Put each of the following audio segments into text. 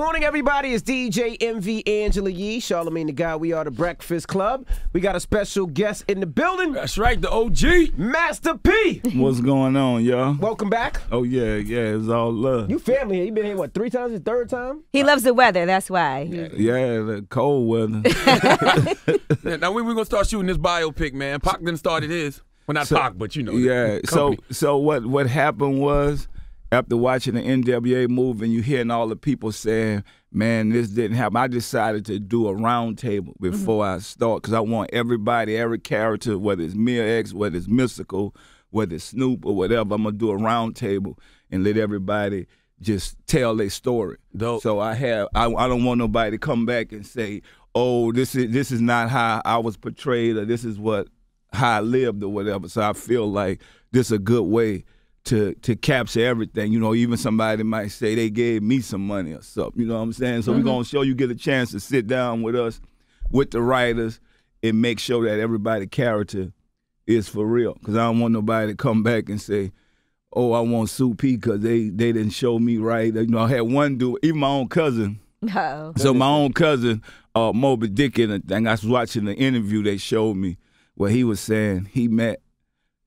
morning, everybody. It's DJ MV Angela Yee, Charlamagne the God. We are the Breakfast Club. We got a special guest in the building. That's right, the OG. Master P. What's going on, y'all? Welcome back. Oh, yeah, it's all love. You family here. You been here, what, 3 times? Your third time? He loves the weather, that's why. Yeah, the cold weather. Now, when we going to start shooting this biopic, man? Pac done started his. Well, not Pac, but you know. Yeah, so what happened was, after watching the NWA movie and you hearing all the people saying, man, this didn't happen, I decided to do a round table before I start because I want everybody, every character, whether it's Mia X, whether it's Mystical, whether it's Snoop or whatever, I'm going to do a round table and let everybody just tell their story. Dope. So I don't want nobody to come back and say, oh, this is not how I was portrayed or this is how I lived or whatever. So I feel like this is a good way to capture everything. You know, even somebody might say they gave me some money or something. You know what I'm saying? So we're going to show you get a chance to sit down with us, with the writers, and make sure that everybody's character is for real. Because I don't want nobody to come back and say, oh, I want Sue P because they didn't show me right. You know, I had one dude, even my own cousin. No. So my own cousin, Moby Dick, and I was watching the interview they showed me where he was saying he met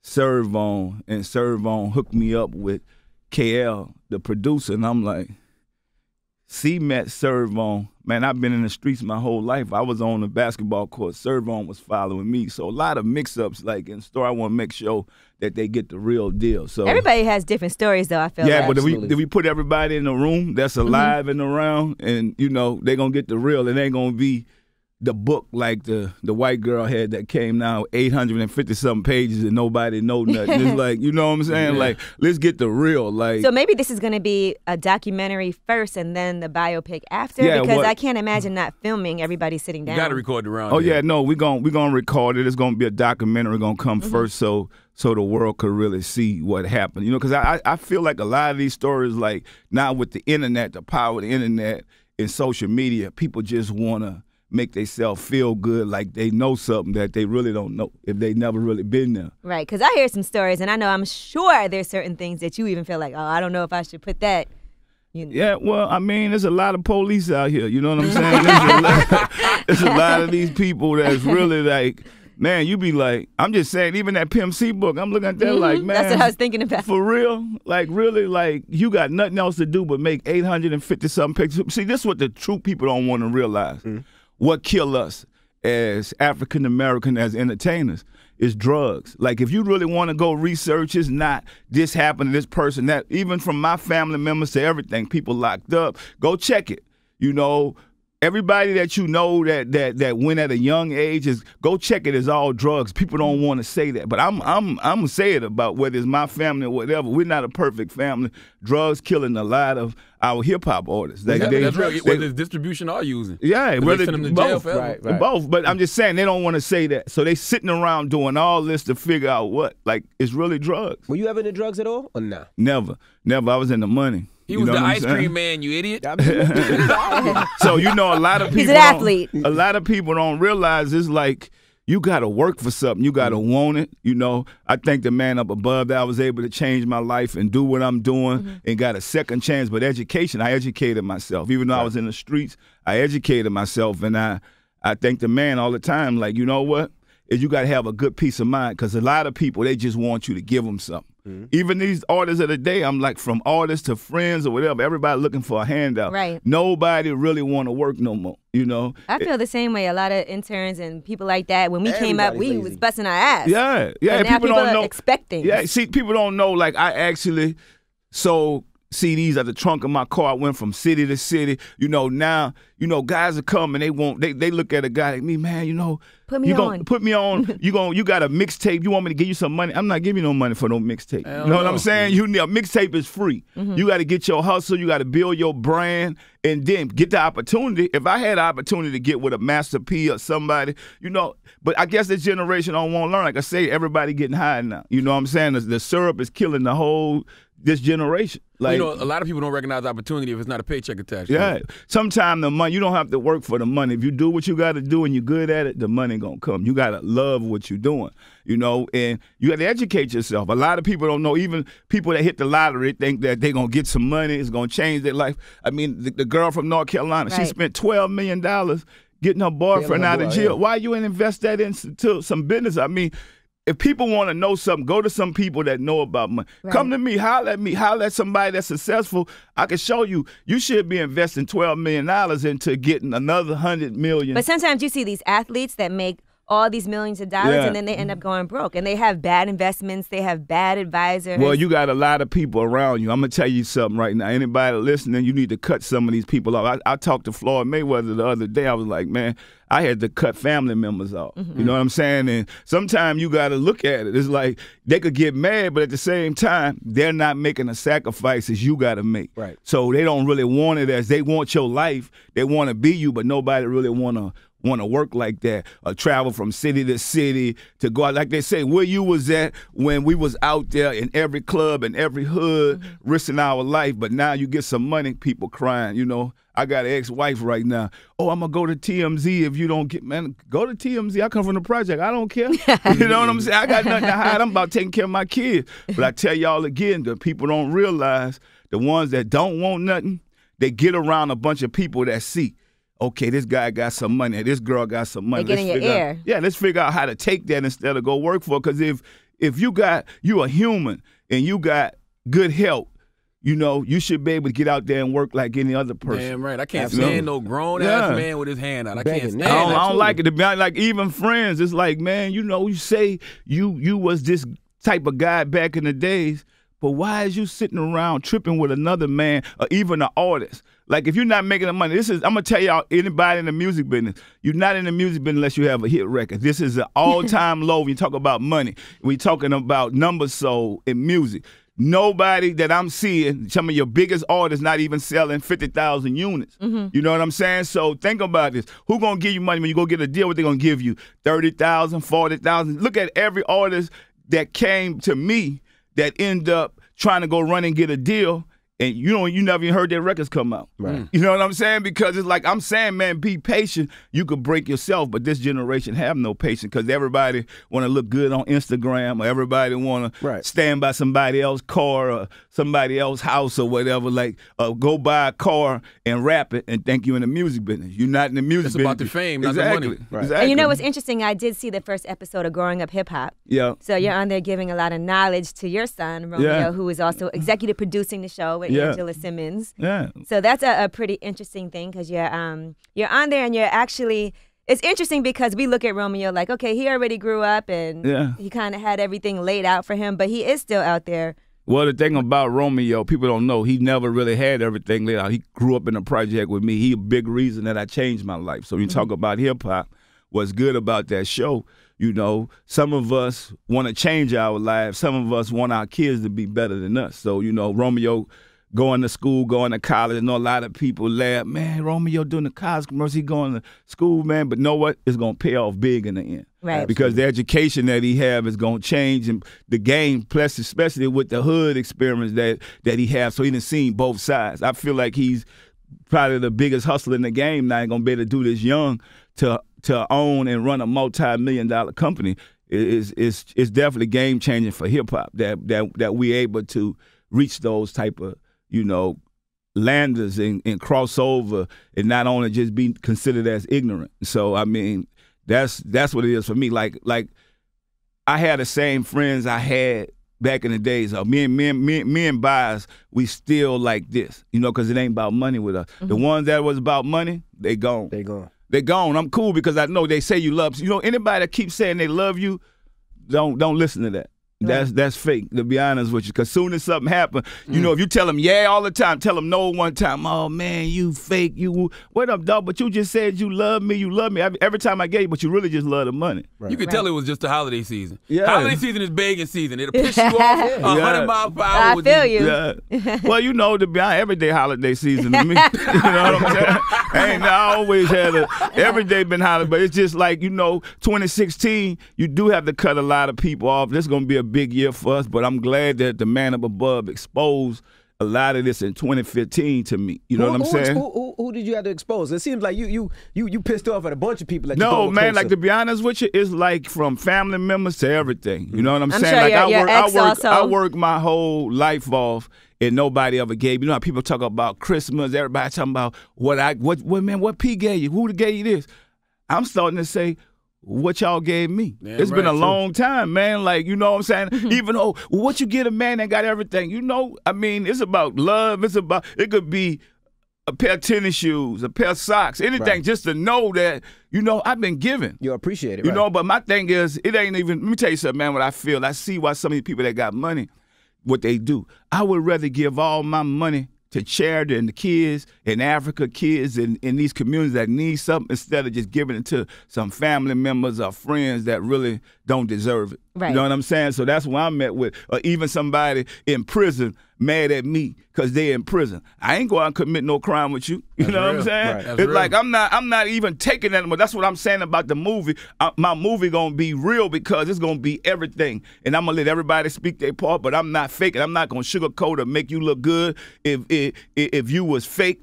Servon, and Servon hooked me up with KL, the producer, and I'm like, C met Servon. Man, I've been in the streets my whole life. I was on the basketball court. Servon was following me. So a lot of mix-ups, like in the store, I want to make sure that they get the real deal. So everybody has different stories, though, I feel yeah, like. but if we put everybody in a room that's alive and around, and, you know, they're going to get the real. It ain't going to be the book like the white girl had that came now 850-something pages and nobody know nothing. It's like, you know what I'm saying? Yeah. Like, let's get the real. Like, so maybe this is going to be a documentary first and then the biopic after, because I can't imagine not filming everybody sitting down. You got to record the round. Oh, yeah, no, we're gonna record it. It's going to be a documentary going to come first so the world could really see what happened. You know, because I feel like a lot of these stories, like now with the internet, the power of the internet and social media, people just want to make themselves feel good like they know something that they really don't know if they never really been there. Right, because I hear some stories, and I'm sure there's certain things that you even feel like, oh, I don't know if I should put that. You know. Yeah, well, I mean, there's a lot of police out here, you know what I'm saying? There's a lot of these people that's really like, man, you be like, I'm just saying, even that Pimp C book, I'm looking at that like, man. That's what I was thinking about. For real? Like, really, like, you got nothing else to do but make 850-something pictures. See, this is what the true people don't want to realize. What kill us as African American, as entertainers, is drugs. Like, if you really want to go research, it's not this happened to this person, that even from my family members to everything, people locked up. Go check it. You know, everybody that you know that went at a young age go check it. Is all drugs. People don't want to say that, but I'm gonna say it about whether it's my family or whatever. We're not a perfect family. Drugs killing a lot of our hip hop artists. That's right. Whether it's distribution or using. Yeah, whether they send them to jail both. Right. Both. But I'm just saying they don't want to say that, so they sitting around doing all this to figure out what, like, it's really drugs. Were you ever into drugs at all or nah? Never. I was into money. He was the ice cream man, you idiot. So, you know, a lot of people. He's an athlete. A lot of people don't realize it's like you got to work for something. You got to want it. You know, I thank the man up above that I was able to change my life and do what I'm doing and got a second chance. But education, I educated myself. Even though I was in the streets, I educated myself. And I thank the man all the time. Like, you know what? You got to have a good peace of mind, because a lot of people, they just want you to give them something. Even these artists of the day, I'm like, from artists to friends or whatever, everybody looking for a handout. Right. Nobody really want to work no more, you know? I feel the same way. A lot of interns and people like that, when we came up, we was busting our ass. Yeah. But now people don't know. Expect things. Yeah, see, people don't know, like, I actually sold CDs at the trunk of my car. I went from city to city. You know, now, you know, guys are coming. They look at a guy like me, man, you know, put me on. You got a mixtape. You want me to give you some money? I'm not giving you no money for no mixtape. You know what I'm saying? A mixtape is free. You got to get your hustle. You got to build your brand and then get the opportunity. If I had the opportunity to get with a Master P or somebody, you know, but I guess this generation don't want to learn. Like I say, everybody getting high now. You know what I'm saying? The syrup is killing the whole this generation. Like, a lot of people don't recognize opportunity if it's not a paycheck attached. Yeah. Sometimes the money, you don't have to work for the money. If you do what you got to do and you're good at it, the money going to come. You got to love what you're doing, and you got to educate yourself. A lot of people don't know, even people that hit the lottery think that they're going to get some money, it's going to change their life. I mean, the girl from North Carolina, she spent $12 million getting her boyfriend out of jail. Why you ain't invest that into some business? I mean, if people want to know something, go to some people that know about money. Right. Come to me, holler at somebody that's successful. I can show you. You should be investing $12 million into getting another $100 million. But sometimes you see these athletes that make all these millions of dollars and then they end up going broke. And they have bad investments. They have bad advisors. Well, you got a lot of people around you. I'm going to tell you something right now. Anybody listening, you need to cut some of these people off. I talked to Floyd Mayweather the other day. I was like, man, I had to cut family members off. Mm-hmm. You know what I'm saying? And sometimes you got to look at it. It's like they could get mad, but at the same time, they're not making the sacrifices you got to make. Right. So they don't really want it as they want your life. They want to be you, but nobody really want to work like that, or travel from city to city to go out. Like they say, where you was at when we was out there in every club and every hood risking our life, but now you get some money, people crying, I got an ex-wife right now. Oh, I'm going to go to TMZ if you don't get, man, go to TMZ. I come from the project. I don't care. You know what I'm saying? I got nothing to hide. I'm about taking care of my kids. But I tell y'all again, the people don't realize, the ones that don't want nothing, they get around a bunch of people that see, okay, this guy got some money, this girl got some money. They get in your ear. Let's figure out how to take that instead of go work for it. Because if you a human and you got good health, you should be able to get out there and work like any other person. Damn right. I can't stand no grown-ass man with his hand out. I can't stand I don't like it. Like, even friends, it's like, man, you say you was this type of guy back in the days, but why is you sitting around tripping with another man or even an artist? Like, if you're not making the money, I'm going to tell y'all, anybody in the music business, you're not in the music business unless you have a hit record. This is an all-time low when you talk about money. We're talking about numbers sold in music. Nobody that I'm seeing, some of your biggest artists not even selling 50,000 units. Mm-hmm. You know what I'm saying? So think about this. Who going to give you money when you go get a deal? What they going to give you? 30,000, 40,000? Look at every artist that came to me that end up trying to go run and get a deal, and you never even heard their records come out. Right. You know what I'm saying? Because it's like I'm saying, man, be patient. You could break yourself, but this generation have no patience because everybody want to look good on Instagram, or everybody want to stand by somebody else's car or somebody else's house or whatever. Like, go buy a car and rap it and think you're in the music business. You're not in the music business. It's about the fame, not the money. Right. Exactly. And what's interesting? I did see the first episode of Growing Up Hip Hop. Yeah. So you're on there giving a lot of knowledge to your son, Romeo, who is also executive producing the show with Angela Simmons. Yeah. So that's a pretty interesting thing because you're on there and you're actually. It's interesting because we look at Romeo like, okay, he already grew up and he kind of had everything laid out for him, but he is still out there. Well, the thing about Romeo, people don't know, he never really had everything laid out. He grew up in a project with me. He a big reason that I changed my life. So when you talk about hip-hop, what's good about that show, some of us want to change our lives. Some of us want our kids to be better than us. So, Romeo going to school, going to college. I know a lot of people laugh, man, Romeo doing the college commercial, he going to school, man. But know what? It's going to pay off big in the end. Right. Because the education that he have is going to change and the game, plus especially with the hood experience that he has. So he done seen both sides. I feel like he's probably the biggest hustler in the game now. Ain't going to be able to do this young to own and run a multi-million-dollar company. It's definitely game-changing for hip-hop that we able to reach those type of landers and cross over and not only just be considered as ignorant. So, I mean, that's what it is for me. Like I had the same friends I had back in the days. Me and Bias, we still like this, because it ain't about money with us. Mm-hmm. The ones that was about money, they gone. They gone. I'm cool because I know they say you love. Anybody that keeps saying they love you, don't listen to that. That's fake, to be honest with you. Because soon as something happens, if you tell them yeah all the time, tell them no one time, oh, man, you fake. What up, dog? But you just said you love me. Every time I gave you, but you really just love the money. Right. You could tell it was just the holiday season. Yeah. Holiday season is begging season. It'll piss you off 100 miles per hour. I feel you. Yeah. Well, to be honest, everyday holiday season to me. You know what I'm saying? I always had everyday been holiday, but it's just like, 2016, you do have to cut a lot of people off. This is going to be a big year for us, but I'm glad that the man up above exposed a lot of this in 2015 to me. You know what I'm saying? Who did you have to expose? It seems like you pissed off at a bunch of people. That no, man, like to be honest with you, it's like from family members to everything. You know what I'm saying? Sure like I work my whole life off and nobody ever gave. You know how people talk about Christmas, everybody talking about what P gave you, who gave you this. I'm starting to say, what y'all gave me. Yeah, it's been a long time, man. Like, you know what I'm saying? Even though what you get a man that got everything, you know, I mean, it's about love. It could be a pair of tennis shoes, a pair of socks, anything, just to know that, you know, I've been given. You appreciate it, you know, but my thing is, it ain't even, let me tell you something, man, what I feel. I see why some of these people that got money, what they do. I would rather give all my money to charity and the kids in Africa, kids in these communities that need something, instead of just giving it to some family members or friends that really don't deserve it. Right. You know what I'm saying? So that's where I'm at with, or even somebody in prison mad at me because they're in prison. I ain't going to commit no crime with you. You know what I'm saying? Right. It's real. like I'm not even taking that. But that's what I'm saying about the movie. My movie gonna be real because it's gonna be everything, and I'm gonna let everybody speak their part. But I'm not faking. I'm not gonna sugarcoat or make you look good. If you was fake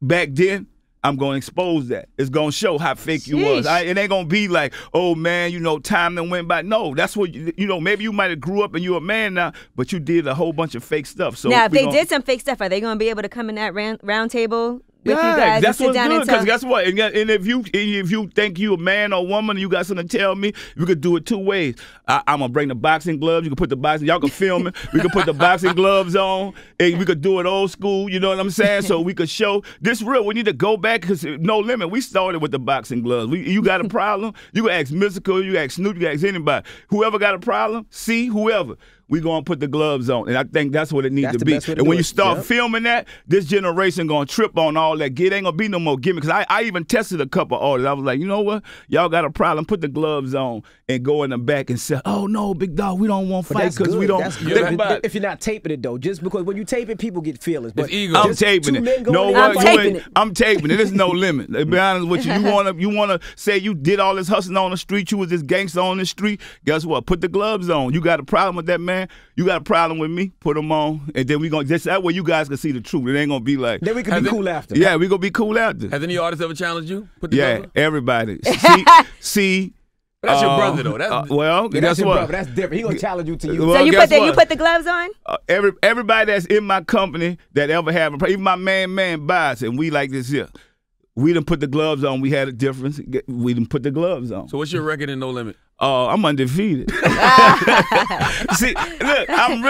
back then, I'm going to expose that. It's going to show how fake you was. It ain't going to be like, oh, man, you know, time that went by. No, that's what, you know, maybe you might have grew up and you're a man now, but you did a whole bunch of fake stuff. So now, if they did some fake stuff, are they going to be able to come in that round table with you guys that's and sit down good, and talk? because guess what? And if you think you a man or woman and you got something to tell me, you could do it two ways. I'm going to bring the boxing gloves. You can put the boxing, y'all can film it. We can put the boxing gloves on, and we could do it old school, you know what I'm saying? So we could show this real. We need to go back, because No Limit, we started with the boxing gloves. You got a problem, you can ask Mystical, you can ask Snoop, you can ask anybody. Whoever got a problem, whoever. We gonna put the gloves on, and I think that's what it needs to be. And when you start filming that, this generation gonna trip on all that. It ain't gonna be no more gimmicks. I even tested a couple artists. I was like, you know what? Y'all got a problem? Put the gloves on and go in the back and say, oh no, big dog, we don't want fights because we don't. That's good. If you're not taping it though, just because when you tape it, people get feelings. But I'm taping it. No, I'm taping it. There's No Limit. To be honest with you, you wanna say you did all this hustling on the street, you was this gangster on the street. Guess what? Put the gloves on. You got a problem with that, man? You got a problem with me? Put them on, and then we gonna that way you guys can see the truth. It ain't gonna be like. Then we can be cool after. Yeah, we gonna be cool after. Has any artist ever challenged you? Everybody. See. That's your brother though. Well, that's your brother. That's different. He gonna challenge you to you. Well, so you put the gloves on? Everybody that's in my company that ever have a, even my man Bias, and we like this here. We done put the gloves on. We had a difference. We done put the gloves on. So what's your record in No Limit? I'm undefeated. See, look, I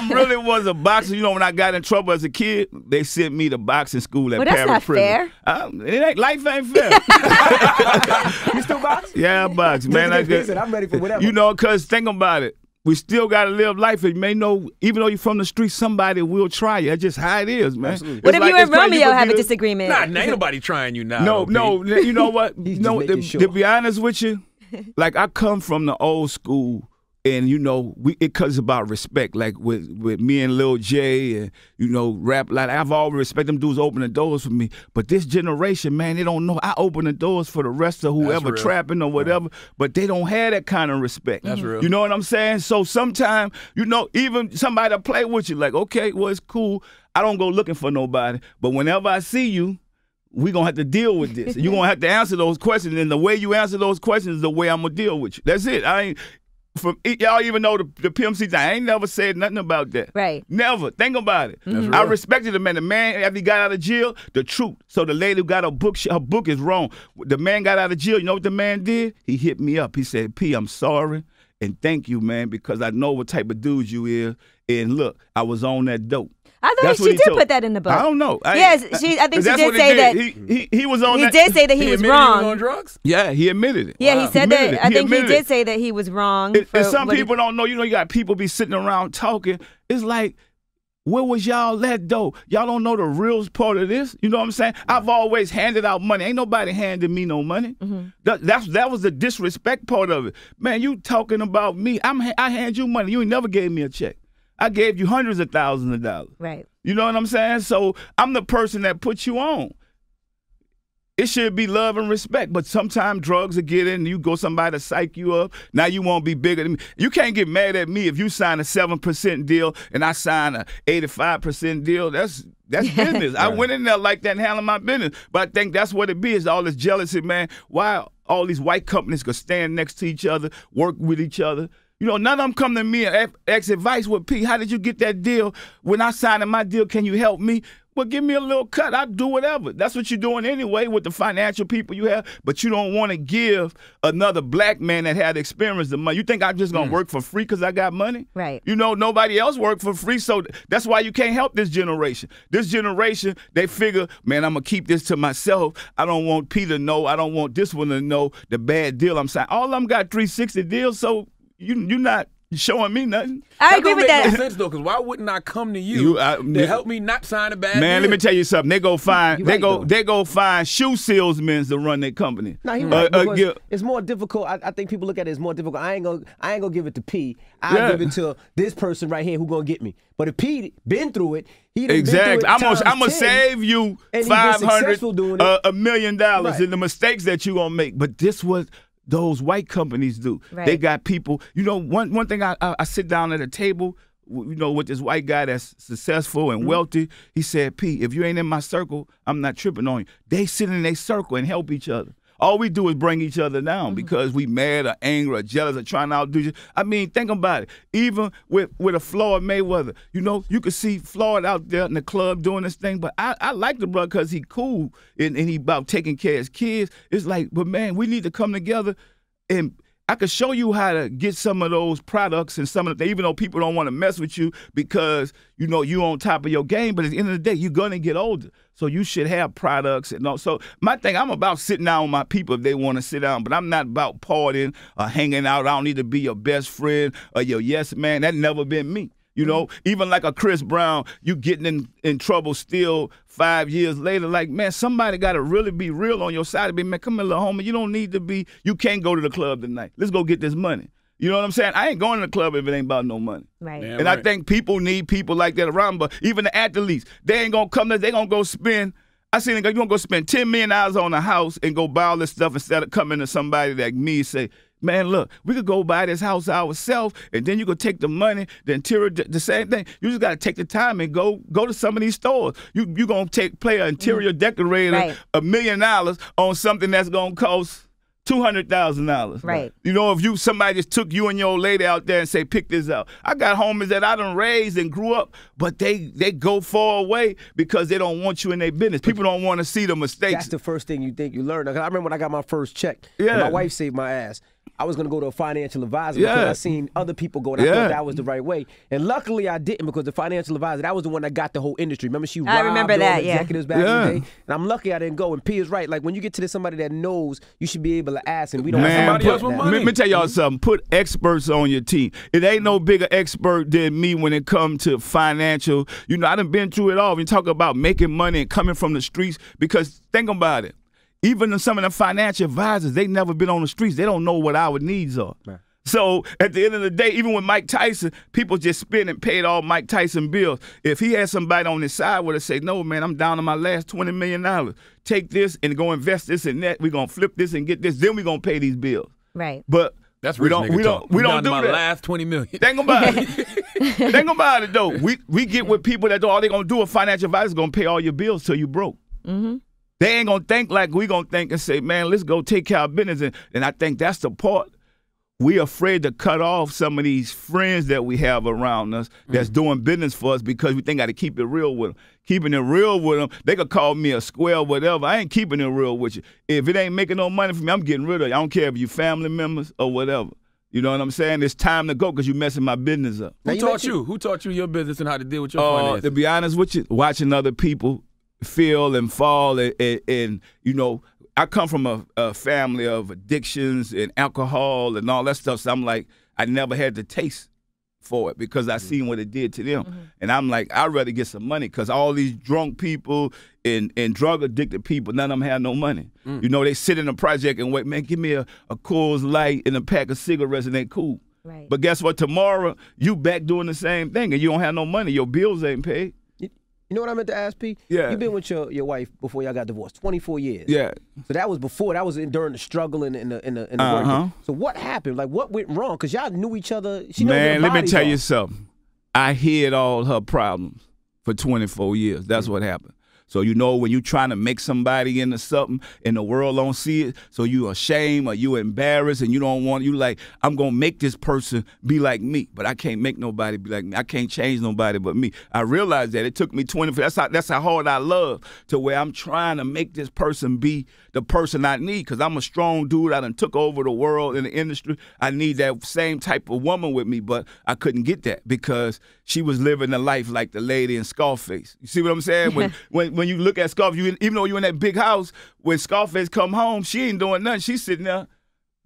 really was a boxer. You know, when I got in trouble as a kid, they sent me to boxing school at Paris that's Prison. Not fair. Life ain't fair. You still box? Yeah, I box, man. I'm ready for whatever. You know, because think about it. We still got to live life. You may know, even though you're from the street, somebody will try you. That's just how it is, man. What if you and Romeo have a disagreement? Nah, ain't nobody trying you now. No. You know what? To be honest with you, like I come from the old school, and you know, it's about respect. Like with me and Lil J, and you know, rap. Like I've always respect them dudes opening doors for me. But this generation, man, they don't know. I open the doors for the rest of whoever trapping or whatever, but they don't have that kind of respect. That's real. You know what I'm saying? So sometimes, you know, even somebody to play with you, like, okay, well, it's cool. I don't go looking for nobody, but whenever I see you, we're going to have to deal with this. You're going to have to answer those questions, and the way you answer those questions is the way I'm going to deal with you. That's it. Y'all even know the PMC thing. I ain't never said nothing about that. Right. Never. Think about it. I respected the man. The man, after he got out of jail, the truth. So the lady who got her book is wrong. The man got out of jail. You know what the man did? He hit me up. He said, P, I'm sorry, and thank you, man, because I know what type of dude you is. And look, I was on that dope. I thought she did put that in the book. I don't know. Yes, I think she did say that. He was on that. He did say that he was wrong. He was on drugs? Yeah, he admitted it. Yeah, he said that. I think he did say that he was wrong. And some people don't know. You know, you got people be sitting around talking. It's like, where was y'all at, though? Y'all don't know the real part of this? You know what I'm saying? I've always handed out money. Ain't nobody handed me no money. That was the disrespect part of it. Man, you talking about me. I hand you money. You ain't never gave me a check. I gave you hundreds of thousands of dollars. Right. You know what I'm saying? So I'm the person that put you on. It should be love and respect, but sometimes drugs will get in and you go somebody to psych you up. Now you won't be bigger than me. You can't get mad at me if you sign a 7% deal and I sign a 85% deal. That's business. Right. I went in there like that and handled my business. But I think that's what it be, is all this jealousy, man. Why all these white companies could stand next to each other, work with each other. You know, none of them come to me and ask advice with P. How did you get that deal? When I signed my deal, can you help me? Well, give me a little cut. I'll do whatever. That's what you're doing anyway with the financial people you have. But you don't want to give another black man that had experience the money. You think I'm just going to work for free because I got money? Right. You know, nobody else work for free. So that's why you can't help this generation. This generation, they figure, man, I'm going to keep this to myself. I don't want P to know. I don't want this one to know the bad deal I'm signing. All of them got 360 deals, so you're not showing me nothing. I agree with that. That makes no sense though, because why wouldn't I come to you to help me not sign a bad deal? Man, let me tell you something. They go find they go find shoe salesmen to run their company. No, he right. It's more difficult. I think people look at it as more difficult. I ain't gonna give it to P. I'll give it to this person right here who gonna get me. But if P been through it, he done exactly. Been through it I'm gonna save you $500, $1 million in the mistakes that you gonna make. But this was those white companies do. Right. They got people. You know, one thing I sit down at a table, you know, with this white guy that's successful and wealthy. He said, P, if you ain't in my circle, I'm not tripping on you. They sit in their circle and help each other. All we do is bring each other down because we mad or angry or jealous or trying to outdo you. I mean, think about it. Even with a Floyd Mayweather, you know, you could see Floyd out there in the club doing this thing, but I like the brother because he cool and he about taking care of his kids. It's like, but man, we need to come together, and I could show you how to get some of those products and some of the, even though people don't want to mess with you because, you know, you on top of your game, but at the end of the day, you're going to get older. So you should have products and all. So my thing, I'm about sitting down with my people if they want to sit down, but I'm not about partying or hanging out. I don't need to be your best friend or your yes man. That never been me. You know, even like a Chris Brown, you getting in trouble still 5 years later. Like, man, somebody got to really be real on your side and be, man, come here, little homie. You don't need to be, you can't go to the club tonight. Let's go get this money. You know what I'm saying? I ain't going to the club if it ain't about no money. Right. Yeah, and I think people need people like that around. But even the athletes, they ain't going to come there. They going to go spend, I seen you're going to go spend $10 million on a house and go buy all this stuff instead of coming to somebody like me and say, man, look, we could go buy this house ourselves, and then you could take the money, the interior, the same thing. You just got to take the time and go to some of these stores. You going to play an interior decorator $1 million on something that's going to cost $200,000. Right. You know, if somebody just took you and your old lady out there and say, pick this out. I got homies that I done raised and grew up, but they go far away because they don't want you in their business. People don't want to see the mistakes. That's the first thing you think you learn. I remember when I got my first check, my wife saved my ass. I was going to go to a financial advisor because I seen other people go, and I thought that was the right way. And luckily I didn't, because the financial advisor, that was the one that got the whole industry. Remember, she robbed all the executives back in the day? And I'm lucky I didn't go. And P is right. Like, when you get to somebody that knows, you should be able to ask, and we don't have somebody else with money. Let me tell y'all something. Put experts on your team. It ain't no bigger expert than me when it comes to financial. You know, I done been through it all. When you talk about making money and coming from the streets, because think about it. Even some of the financial advisors, they never been on the streets. They don't know what our needs are. Right. So at the end of the day, even with Mike Tyson, people just spent and paid all Mike Tyson bills. If he had somebody on his side where they say, no, man, I'm down to my last $20 million. Take this and go invest this and that. We're going to flip this and get this. Then we're going to pay these bills. Right. But that's we don't do that. My last $20 million. Think about it. Think about it, though. We get with people that all they're going to do, a financial advisor is going to pay all your bills till you broke. Mm-hmm. They ain't going to think like we going to think and say, man, let's go take care of business. And I think that's the part. We're afraid to cut off some of these friends that we have around us that's doing business for us because we think got to keep it real with them. Keeping it real with them, they could call me a square, whatever. I ain't keeping it real with you. If it ain't making no money for me, I'm getting rid of you. I don't care if you family members or whatever. You know what I'm saying? It's time to go because you're messing my business up. Who taught you? Who taught you your business and how to deal with your finances? To be honest with you, watching other people feel and fall and you know, I come from a family of addictions and alcohol and all that stuff, so I'm like, I never had the taste for it because I seen what it did to them. And I'm like, I'd rather get some money because all these drunk people and drug addicted people, none of them have no money. You know, they sit in a project and wait, man, give me a Coors Light and a pack of cigarettes and they cool. Right. But guess what? Tomorrow, you back doing the same thing and you don't have no money. Your bills ain't paid. You know what I meant to ask, P? Yeah. You've been with your wife before y'all got divorced, 24 years. Yeah. So that was before. That was during the struggle and the working. So what happened? Like, what went wrong? Because y'all knew each other. Man, let me tell you something. I hid all her problems for 24 years. That's what happened. So when you're trying to make somebody into something and the world don't see it, so you ashamed or you embarrassed and you don't want, you like, I'm going to make this person be like me, but I can't make nobody be like me. I can't change nobody but me. I realized that. It took me 24. That's how hard I love, to where I'm trying to make this person be the person I need, because I'm a strong dude. I done took over the world in the industry. I need that same type of woman with me, but I couldn't get that because she was living a life like the lady in Scarface. You see what I'm saying? When you look at Scarface, even though you're in that big house, when Scarface come home, she ain't doing nothing. She's sitting there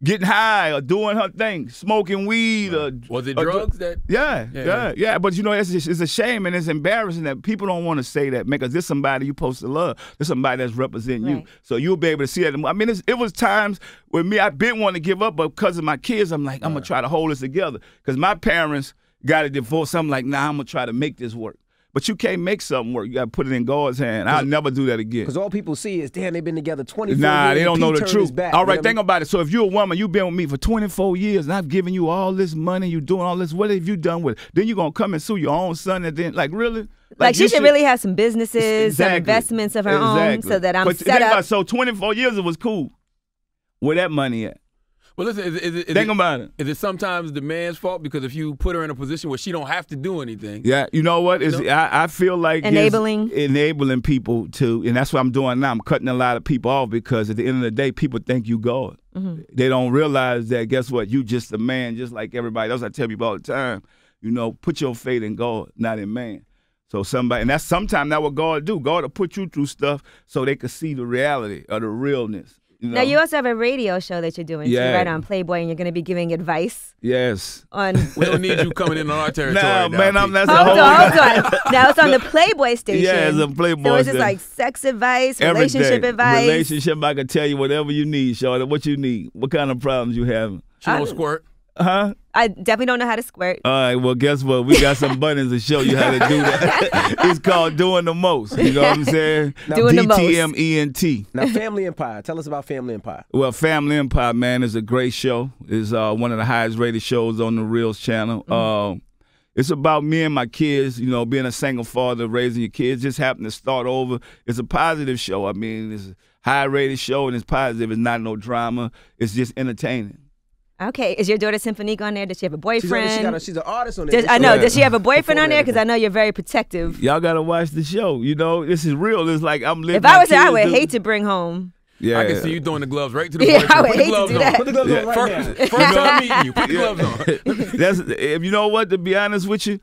getting high or doing her thing, smoking weed. Or, was it drugs that? Yeah. But it's a shame and it's embarrassing that people don't want to say that, because this somebody you supposed to love. This somebody that's representing you. So you'll be able to see that. I mean, it was times with me, I didn't want to give up, but because of my kids, I'm like, I'm going to try to hold this together. Because my parents got a divorce. I'm like, nah, I'm going to try to make this work. But you can't make something work. You got to put it in God's hand. I'll never do that again. Because all people see is, damn, they've been together 24 years. Nah, they don't know the truth. Back, all right, think about it. So if you're a woman, you've been with me for 24 years, and I've given you all this money, you doing all this, what have you done with it? Then you're going to come and sue your own son, and then, like, really? Like she should really have some businesses, some investments of her own, so that I'm set up. So 24 years, it was cool. Where that money at? Well, listen, think about it. Is it sometimes the man's fault? Because if you put her in a position where she don't have to do anything. Yeah, you know what? I feel like enabling people to, and that's what I'm doing now. I'm cutting a lot of people off, because at the end of the day, people think you God. They don't realize that, guess what? You just a man, just like everybody else. I tell people all the time, put your faith in God, not in man. So and that's sometimes what God do. God will put you through stuff so they can see the reality or the realness. Now, you also have a radio show that you're doing, too, right, on Playboy, and you're going to be giving advice. Yes. We don't need you coming in on our territory. No, man, hold on. Now, it's on the Playboy station. Yeah, it's on Playboy. So it's just like sex advice, relationship advice. Relationship, I can tell you whatever you need, Shorty. What you need. What kind of problems you having. She don't squirt. Huh? I definitely don't know how to squirt. All right, well, guess what? We got some buttons to show you how to do that. It's called Doing the Most. You know what I'm saying? Doing the Most. DTMENT. Now, Family Empire. Tell us about Family Empire. Well, Family Empire, man, is a great show. It's one of the highest rated shows on the Reels channel. It's about me and my kids, being a single father, raising your kids, just happened to start over. It's a positive show. I mean, it's a high rated show and it's positive. It's not no drama. It's just entertaining. Okay. Is your daughter Symphonique on there? Does she have a boyfriend? She's an artist on there. I know. Does she have a boyfriend on there? Because I know you're very protective. Y'all got to watch the show. This is real. It's like I'm living. If I was there, I would hate to bring home. Yeah. I can see you throwing the gloves right to the boyfriend. I would hate to do that. Put the gloves on right now. First time meeting you, put the gloves on. You know what, to be honest with you,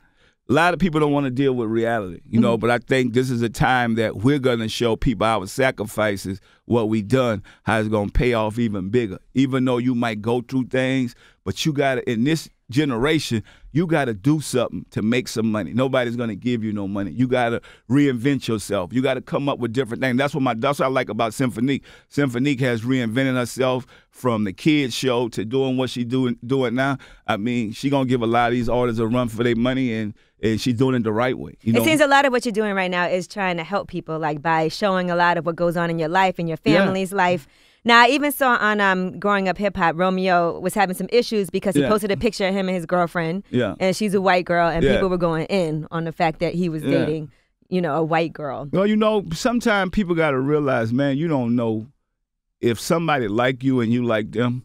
a lot of people don't want to deal with reality, but I think this is a time that we're going to show people our sacrifices, what we done, how it's going to pay off even bigger. Even though you might go through things, but you got to, in this generation, you got to do something to make some money. Nobody's going to give you no money. You got to reinvent yourself. You got to come up with different things. That's what I like about Symphonique. Symphonique has reinvented herself from the kids show to doing what she doing now. I mean, she going to give a lot of these artists a run for their money, and she's doing it the right way. It seems a lot of what you're doing right now is trying to help people, like by showing a lot of what goes on in your life and your family's life. Now, I even saw on Growing Up Hip Hop, Romeo was having some issues because he posted a picture of him and his girlfriend, and she's a white girl, and people were going in on the fact that he was dating, a white girl. Well, sometimes people got to realize, man, you don't know if somebody like you and you like them.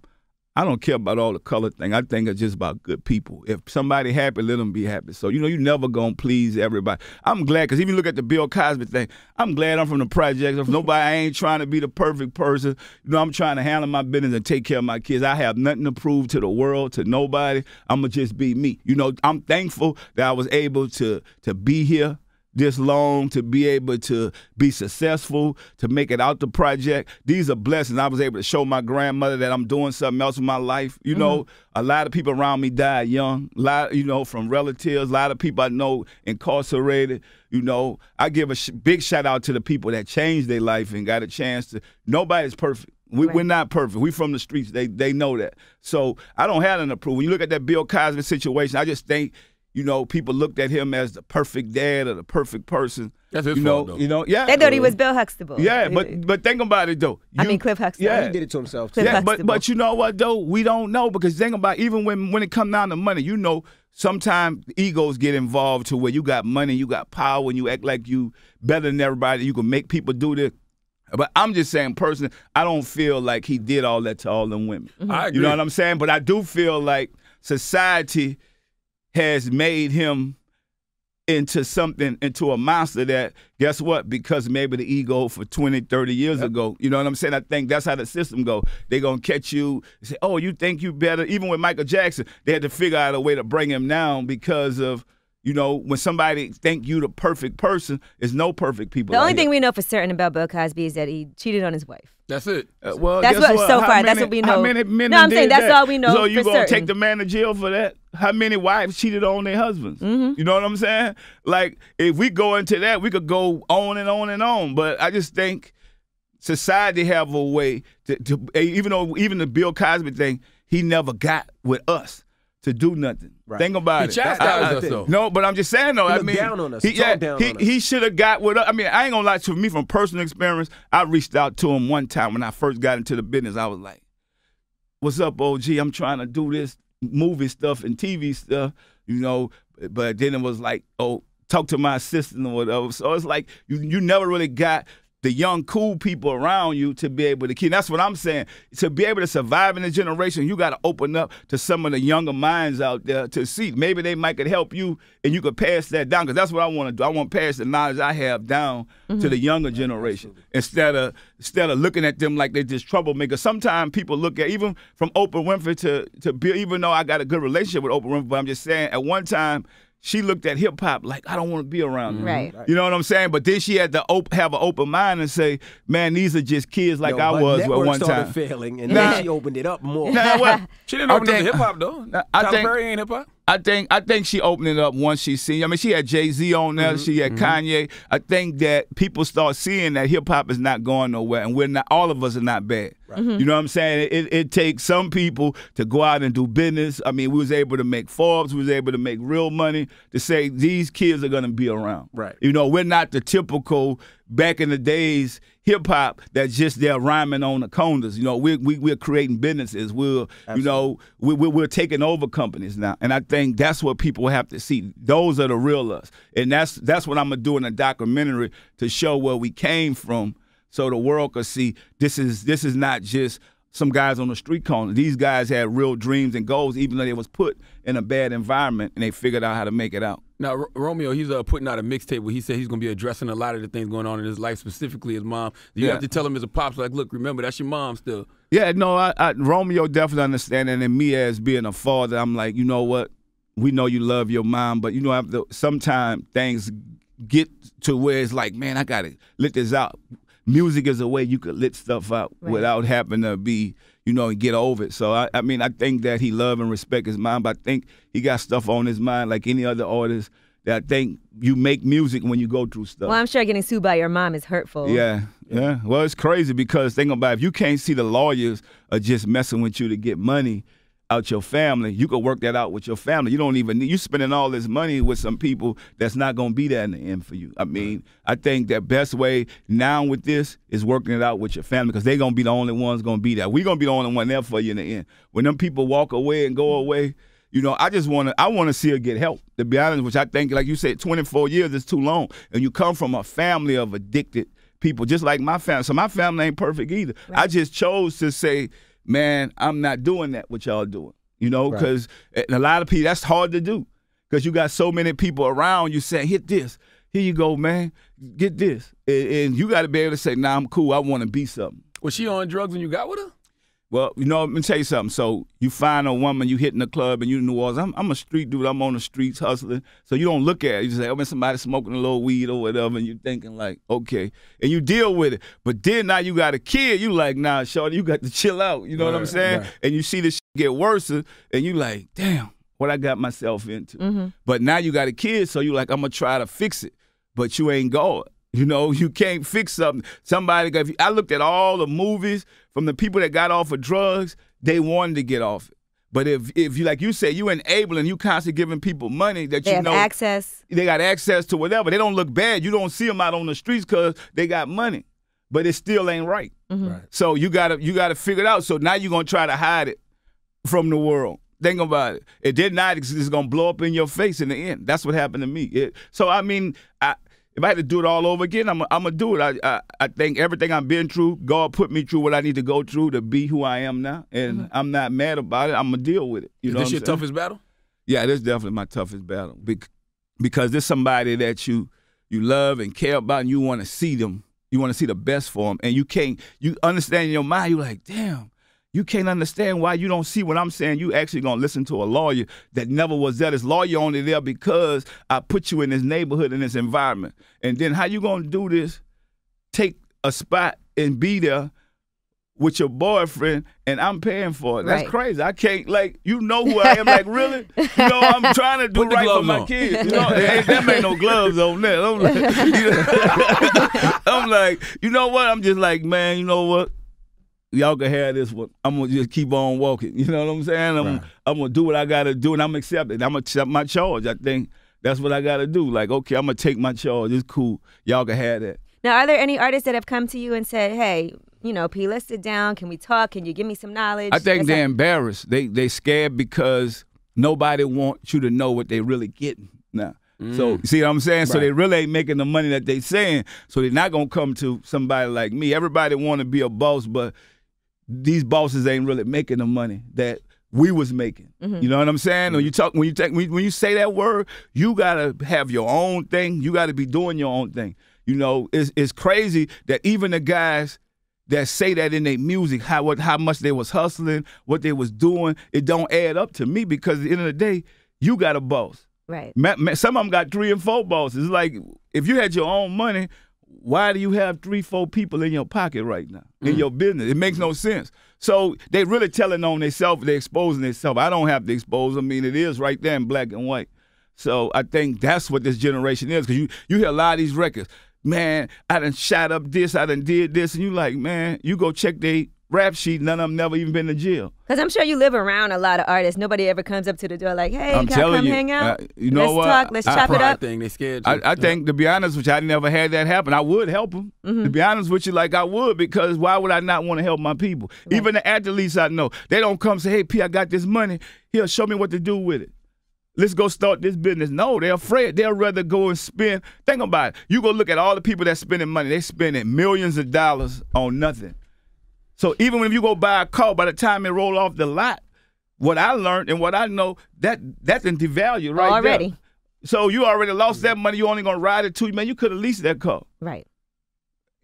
I don't care about all the color thing. I think it's just about good people. If somebody happy, let them be happy. So, you never going to please everybody. I'm glad, because if you look at the Bill Cosby thing, I'm glad I'm from the projects. If nobody, I ain't trying to be the perfect person. I'm trying to handle my business and take care of my kids. I have nothing to prove to the world, to nobody. I'm going to just be me. I'm thankful that I was able to be here this long, to be able to be successful, to make it out the project. These are blessings. I was able to show my grandmother that I'm doing something else with my life. A lot of people around me died young, a lot, from relatives, a lot of people I know incarcerated. I give a big shout out to the people that changed their life and got a chance to. Nobody's perfect. We're not perfect. We from the streets. They know that. So I don't have nothing to prove. When you look at that Bill Cosby situation, I just think you know, people looked at him as the perfect dad or the perfect person. That's his fault, though. You know, yeah. They thought he was Bill Huxtable. Yeah, but think about it though. Cliff Huxtable. Yeah, he did it to himself. Cliff but you know what though? We don't know, because think about it, even when it comes down to money, you know, sometimes egos get involved to where you got money, you got power, and you act like you better than everybody. You can make people do this. But I'm just saying, personally, I don't feel like he did all that to all them women. I agree. You know what I'm saying? But I do feel like society has made him into a monster that, guess what? Because maybe the ego for 20, 30 years ago, you know what I'm saying? I think that's how the system go. They going to catch you and say, oh, you think you better? Even with Michael Jackson, they had to figure out a way to bring him down because of, you know, when somebody think you the perfect person, there's no perfect people. The only thing we know for certain about Bill Cosby is that he cheated on his wife. That's it. Well, that's what so far. That's what we know. How many men no, I'm saying that's all we know. So you gonna take the man to jail for that? How many wives cheated on their husbands? You know what I'm saying? Like, if we go into that, we could go on and on and on. But I just think society have a way to even the Bill Cosby thing, he never got with us to do nothing. Right. Think about it. He chastised us, though. No, but I'm just saying, though. He down on us. He should have got with us. I mean, I ain't gonna lie to me, from personal experience, I reached out to him one time when I first got into the business. I was like, what's up, OG? I'm trying to do this movie stuff and TV stuff, you know, but then it was like, oh, talk to my assistant or whatever. So it's like you never really got the young, cool people around you to be able to keep. That's what I'm saying. To be able to survive in this generation, you got to open up to some of the younger minds out there to see. Maybe they might could help you, and you could pass that down, because that's what I want to do. I want to pass the knowledge I have down to the younger generation instead of looking at them like they're just troublemakers. Sometimes people look at, even from Oprah Winfrey to Bill, even though I got a good relationship with Oprah Winfrey, but I'm just saying, at one time, she looked at hip-hop like, I don't want to be around them. Right. You know what I'm saying? But then she had to have an open mind and say, man, these are just kids like I was at one time. Started failing, and then she opened it up more. She didn't open up to hip-hop, though. Tyler Perry ain't hip-hop. I think she opened it up once she seen. I mean, she had Jay-Z on there. She had Kanye. I think that people start seeing that hip-hop is not going nowhere, and we're not. All of us are not bad. Right. You know what I'm saying? It takes some people to go out and do business. I mean, we was able to make Forbes. We was able to make real money to say these kids are going to be around. Right. You know, we're not the typical back in the days hip-hop that's just there rhyming on the corners. You know, we're creating businesses. We're taking over companies now. And I think that's what people have to see. Those are the real us. And that's what I'm going to do in a documentary, to show where we came from, so the world could see this is not just some guys on the street corner. These guys had real dreams and goals, even though they was put in a bad environment, and they figured out how to make it out. Now, Romeo, he's putting out a mixtape where he said he's going to be addressing a lot of the things going on in his life, specifically his mom. You have to tell him as a pops, like, look, remember, that's your mom still. Yeah, no, Romeo definitely understanding, and me as being a father, I'm like, you know what? We know you love your mom, but, you know, sometimes things get to where it's like, man, I got to let this out. Music is a way you could let stuff out without having to be, you know, and get over it. So, I mean, I think that he love and respect his mom, but I think he got stuff on his mind like any other artist, that I think you make music when you go through stuff. Well, I'm sure getting sued by your mom is hurtful. Yeah. Well, it's crazy, because think about it, if you can't see the lawyers are just messing with you to get money out your family, you could work that out with your family. You don't even need, you spending all this money with some people that's not going to be there in the end for you. I mean, I think that best way now with this is working it out with your family, because they're going to be the only ones going to be there. We're going to be the only one there for you in the end. When them people walk away and go away, you know, I want to see her get help, to be honest, which I think, like you said, 24 years is too long. And you come from a family of addicted people, just like my family. So my family ain't perfect either. Right. I just chose to say, man, I'm not doing that what y'all doing, you know, because a lot of people, that's hard to do, because you got so many people around you saying, hit this, here you go, man, get this. And you got to be able to say, nah, I'm cool, I want to be something. Was she on drugs when you got with her? Well, you know, let me tell you something. So you find a woman, you hitting the club, and you in New Orleans. I'm a street dude. I'm on the streets hustling. So you don't look at it. You just say, oh, man, somebody smoking a little weed or whatever, and you're thinking like, okay. And you deal with it. But then now you got a kid. You like, nah, shorty, you got to chill out. You know what I'm saying? Right. And you see this shit get worse, and you like, damn, what I got myself into. But now you got a kid, so you like, I'm going to try to fix it. But you ain't going. You know, you can't fix something. I looked at all the movies from the people that got off of drugs, they wanted to get off it. But if you, like you say, you enabling, you constantly giving people money that they have access. They got access to whatever. They don't look bad. You don't see them out on the streets because they got money, but it still ain't right. Right. So you gotta figure it out. So now you're gonna try to hide it from the world. Think about it. It did not. It's gonna blow up in your face in the end. That's what happened to me. So I mean, if I had to do it all over again, I'm gonna do it. I think everything I've been through, God put me through what I need to go through to be who I am now, and I'm not mad about it. I'm gonna deal with it. Is this your toughest battle? Yeah, this is definitely my toughest battle because there's somebody that you love and care about, and you want to see them. You want to see the best for them, and you understand in your mind. You're like, damn. You can't understand why you don't see what I'm saying. You actually gonna listen to a lawyer that never was there. This lawyer only there because I put you in this neighborhood, in this environment. And then how you gonna do this? Take a spot and be there with your boyfriend, and I'm paying for it. That's crazy. I can't, like, you know who I am. Like, really? You know, I'm trying to do right for my kids. You know, there ain't no gloves on there. I'm like, you know what? I'm just like, man, you know what? Y'all can have this one. I'm going to just keep on walking. You know what I'm saying? I'm going to do what I got to do, and I'm accepting. I'm going to accept my charge. I think that's what I got to do. Like, okay, I'm going to take my charge. It's cool. Y'all can have that. Now, are there any artists that have come to you and said, hey, you know, P, let's sit down. Can we talk? Can you give me some knowledge? I think they're embarrassed. They scared because nobody wants you to know what they really getting now. So, see what I'm saying? Right. So they really ain't making the money that they saying. So they're not going to come to somebody like me. Everybody want to be a boss, but these bosses ain't really making the money that we was making. You know what I'm saying? When you say that word, you gotta have your own thing. You gotta be doing your own thing. You know, it's crazy that even the guys that say that in their music, how much they was hustling, what they was doing, it don't add up to me because at the end of the day, you got a boss. Right. Some of them got 3 and 4 bosses. It's like if you had your own money, why do you have 3, 4 people in your pocket right now in your business? It makes no sense. So they really telling on themselves. They're exposing themselves. I don't have to expose. I mean, it is right there in black and white. So I think that's what this generation is because you hear a lot of these records. Man, I done shot up this. I done did this. And you like, man, you go check their rap sheet. None of them never even been to jail. Because I'm sure you live around a lot of artists. Nobody ever comes up to the door like, hey, can I come hang out? You know let's talk. Let's chop it up. Thing, they scared you. I think, to be honest with you, I never had that happen. I would help them. To be honest with you, like I would, because why would I not want to help my people? Right. Even the athletes I know, they don't come say, hey, P, I got this money. Here, show me what to do with it. Let's go start this business. No, they're afraid. They'll rather go and spend. Think about it. You go look at all the people that's spending money. They spending millions of dollars on nothing. So even when you go buy a car, by the time it roll off the lot, what I learned and what I know, that's in devalue right already. There. So you already lost that money. You only going to ride it to, man, you could have leased that car. Right.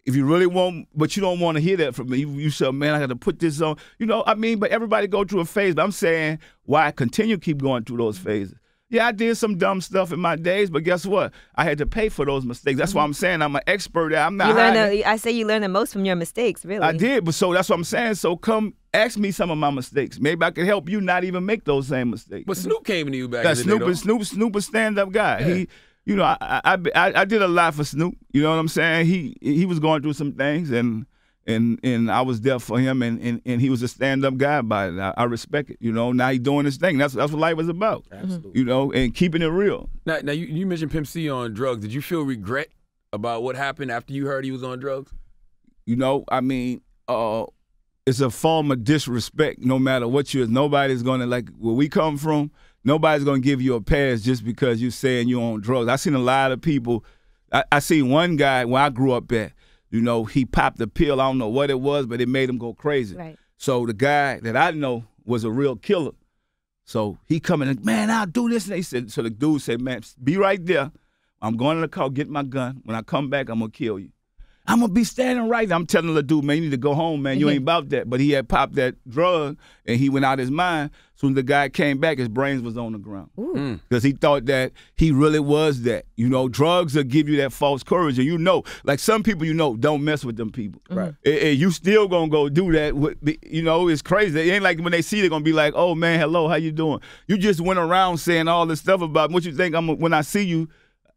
If you really want, but you don't want to hear that from me. You say, man, I got to put this on. You know, I mean, but everybody go through a phase. But I'm saying why I continue to keep going through those phases. Yeah, I did some dumb stuff in my days, but guess what? I had to pay for those mistakes. That's why I'm saying I'm an expert at. I'm not. I say you learn the most from your mistakes, really. I did, but so that's what I'm saying. So come ask me some of my mistakes. Maybe I can help you not even make those same mistakes. But Snoop came to you back in the day, Snoop a stand-up guy. Yeah. He, you know, I did a lot for Snoop. You know what I'm saying? He was going through some things, and I was there for him, and he was a stand-up guy about it. I respect it. You know, now he's doing his thing. That's what life is about. Absolutely. You know, and keeping it real. Now you mentioned Pimp C on drugs. Did you feel regret about what happened after you heard he was on drugs? You know, I mean, it's a form of disrespect no matter what you is. Nobody's going to, like, where we come from, nobody's going to give you a pass just because you're saying you're on drugs. I seen a lot of people. I seen one guy where I grew up at. You know, he popped a pill. I don't know what it was, but it made him go crazy. Right. So the guy that I know was a real killer. So he coming and, man, I'll do this. And they said, so the dude said, man, be right there. I'm going to the car, get my gun. When I come back, I'm going to kill you. I'm going to be standing right there. I'm telling the dude, man, you need to go home, man. You ain't about that. But he had popped that drug, and he went out his mind. So when the guy came back, his brains was on the ground. Because he thought that he really was that. You know, drugs will give you that false courage. And you know, like some people you know, don't mess with them people. Right. And you still going to go do that. You know, it's crazy. It ain't like when they see they're going to be like, oh, man, hello, how you doing? You just went around saying all this stuff about what you think when I see you.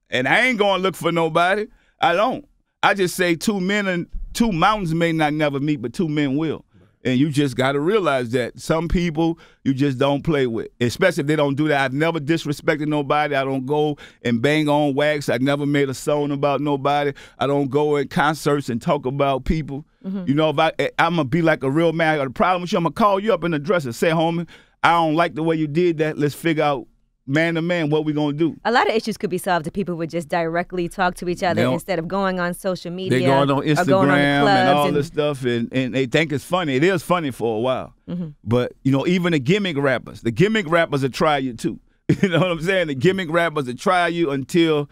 And I ain't going to look for nobody. I don't. I just say two mountains may not never meet, but 2 men will. And you just got to realize that some people you just don't play with, especially if they don't do that. I've never disrespected nobody. I don't go and bang on wax. I never made a song about nobody. I don't go in concerts and talk about people. You know, if I'm going to be like a real man. I got a problem with you, I'm going to call you up in the dresser. Say, homie, I don't like the way you did that. Let's figure out man to man what we gonna do. A lot of issues could be solved if people would just directly talk to each other instead of going on social media. They going on Instagram and all this stuff, and they think it's funny. It is funny for a while, but you know, even the gimmick rappers will try you too. You know what I'm saying? The gimmick rappers will try you until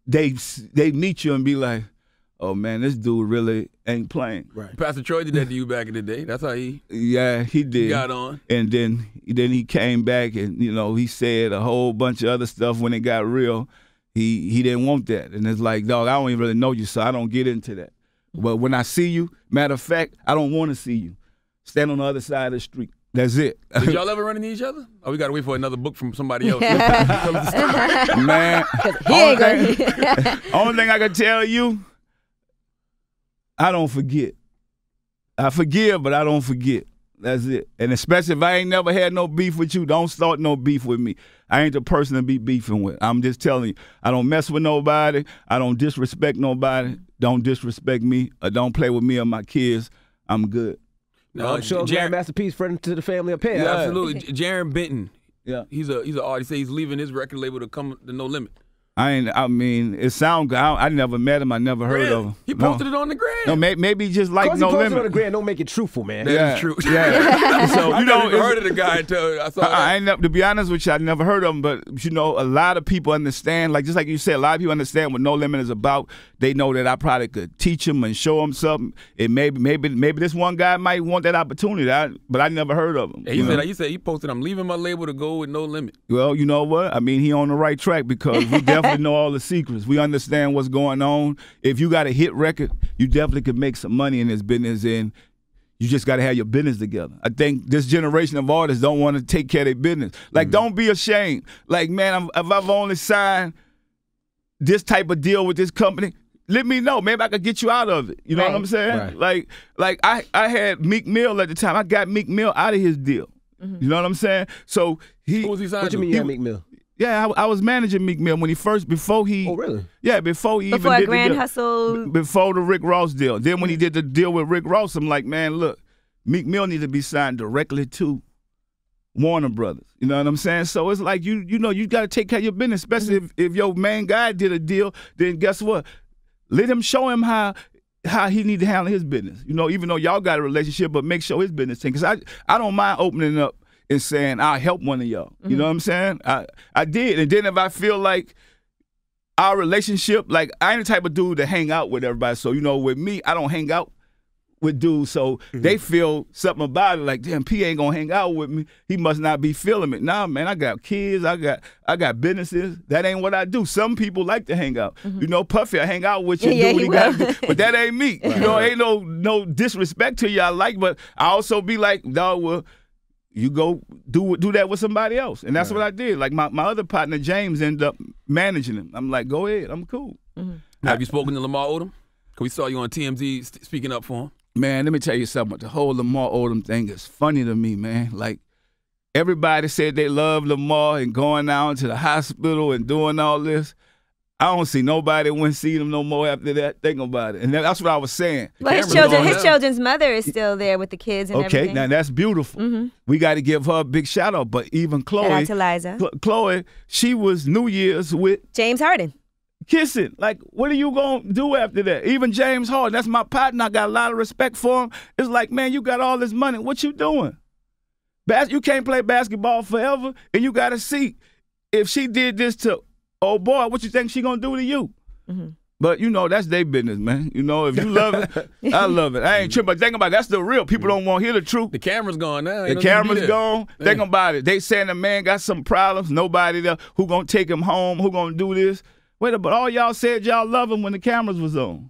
they meet you and be like, oh man, this dude really ain't playing. Right. Pastor Troy did that to you back in the day. That's how he. Yeah, he did. He got on, and then he came back, and you know he said a whole bunch of other stuff when it got real. He didn't want that, and it's like, dog, I don't even really know you, so I don't get into that. But when I see you, matter of fact, I don't want to see you. Stand on the other side of the street. That's it. Did y'all ever run into each other? Oh, we got to wait for another book from somebody else. Man, only thing I can tell you, I don't forget. I forgive, but I don't forget. That's it. And especially if I ain't never had no beef with you, don't start no beef with me. I ain't the person to be beefing with. I'm just telling you, I don't mess with nobody. I don't disrespect nobody. Don't disrespect me or don't play with me or my kids. I'm good. No, I'm sure Master P's friend to the family up here. Yeah, absolutely. Jaron Benton. Yeah. He's an artist. He's leaving his record label to come to No Limit. I mean, it sounds good. I never met him. I never heard of him. He posted it on the gram. No, maybe just like No Limit. Because he posted on the gram, don't make it truthful, man. That is true. Yeah. So I never even heard of the guy until I saw that. I ain't never, to be honest with you, I never heard of him. But you know, a lot of people understand. Like just like you said, a lot of people understand what No Limit is about. They know that I probably could teach them and show them something. And maybe this one guy might want that opportunity. But I never heard of him. Yeah, he said he posted, "I'm leaving my label to go with No Limit." Well, you know what? I mean, he on the right track because we definitely know all the secrets. We understand what's going on. If you got a hit record, you definitely could make some money in this business, and you just got to have your business together. I think this generation of artists don't want to take care of their business. Like, don't be ashamed. Like, man, if I've only signed this type of deal with this company, let me know. Maybe I could get you out of it. You know what I'm saying? Right. Like I had Meek Mill at the time. I got Meek Mill out of his deal. You know what I'm saying? So who was he signed? What you mean you had Meek Mill? Yeah, I was managing Meek Mill before he. Oh, really? Yeah, before he before even did Grand the Hustle. Before the Rick Ross deal. Then when he did the deal with Rick Ross, I'm like, man, look, Meek Mill needs to be signed directly to Warner Brothers. You know what I'm saying? So it's like you know you got to take care of your business, especially if your main guy did a deal. Then guess what? Let him show him how he need to handle his business. You know, even though y'all got a relationship, but make sure his business thing. Because I don't mind opening up and saying, I'll help one of y'all. You know what I'm saying? I did. And then if I feel like our relationship, like I ain't the type of dude to hang out with everybody. So, you know, with me, I don't hang out with dudes. So they feel something about it, like, damn, P ain't gonna hang out with me. He must not be feeling it. Nah, man, I got kids, I got businesses. That ain't what I do. Some people like to hang out. You know, Puffy, I hang out with you, do what he gotta do. But that ain't me. You know, ain't no disrespect to you I like, but I also be like, dog, well, you go do that with somebody else. And that's what I did. Like my other partner, James, ended up managing him. I'm like, go ahead, I'm cool. Have you spoken to Lamar Odom? Because we saw you on TMZ speaking up for him. Man, let me tell you something. The whole Lamar Odom thing is funny to me, man. Like, everybody said they love Lamar and going down to the hospital and doing all this. I don't see nobody went see him no more after that. Think about it. And that's what I was saying. Well, his children's mother is still there with the kids and everything. Okay, now that's beautiful. We got to give her a big shout out. But even Chloe. Shout out to Liza. Chloe, she was New Year's with James Harden. Kissing. Like, what are you going to do after that? Even James Harden, that's my partner. I got a lot of respect for him. It's like, man, you got all this money. What you doing? You can't play basketball forever, and you got to see if she did this to, oh, boy, what you think she going to do to you? But, you know, that's their business, man. You know, if you love it, I love it. I ain't tripping. But think about it. That's the real. People don't want to hear the truth. The camera's gone now. The camera's gone. Think about it. They saying the man got some problems. Nobody there. Who going to take him home? Who going to do this? Wait, but all y'all said y'all love him when the cameras was on.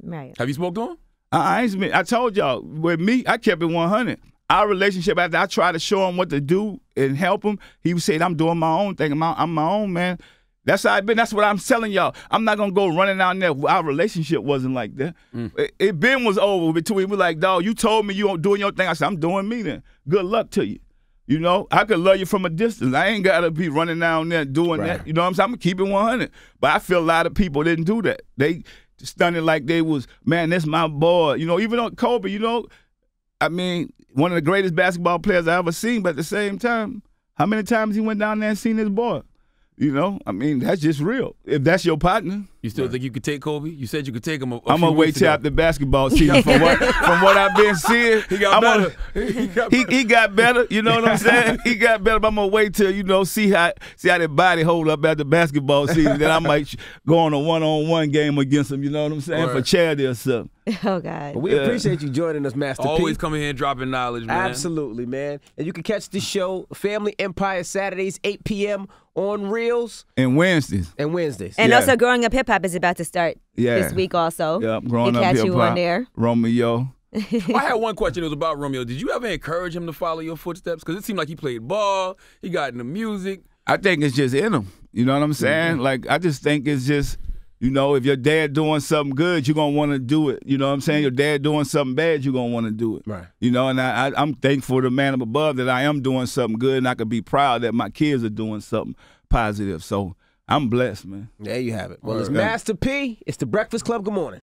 Right. Have you spoke to him? I told y'all, with me, I kept it 100. Our relationship, after I tried to show him what to do and help him, he said, I'm doing my own thing. I'm my own man. That's how I've been. That's what I'm telling y'all. I'm not gonna go running down there. Our relationship wasn't like that. It been was over between. We like, dog, you told me you doing your thing. I said, I'm doing me then. Good luck to you. You know, I could love you from a distance. I ain't gotta be running down there doing that. You know what I'm saying? I'm gonna keep it 100. But I feel a lot of people didn't do that. They stunning like they was, man, that's my boy. You know, even on Kobe, you know, I mean, one of the greatest basketball players I ever seen, but at the same time, how many times he went down there and seen his boy? You know, I mean, that's just real. If that's your partner. You still think you could take Kobe? You said you could take him a I'm going to wait till after basketball season. from what I've been seeing. He got better. He got better, you know what I'm saying? He got better, but I'm going to wait till, you know, see how that body hold up after basketball season. Then I might go on a one-on-one game against him, you know what I'm saying, for charity or something. Oh, God. Well, we appreciate you joining us, Master P. Always coming here and dropping knowledge, man. Absolutely, man. And you can catch this show, Family Empire, Saturdays, 8 p.m. on Reels. And Wednesdays. And also Growing Up Hip Hop is about to start this week also. Yep, Growing Up Hip Hop. Hip You on there. Romeo. I had one question. It was about Romeo. Did you ever encourage him to follow your footsteps? Because it seemed like he played ball. He got into music. I think it's just in him. You know what I'm saying? Like, I just think it's just, you know, if your dad doing something good, you're going to want to do it. You know what I'm saying? Your dad doing something bad, you're going to want to do it. Right. You know, and I'm thankful to the man above that I am doing something good, and I could be proud that my kids are doing something positive. So I'm blessed, man. There you have it. Well, it's Master P. It's the Breakfast Club. Good morning.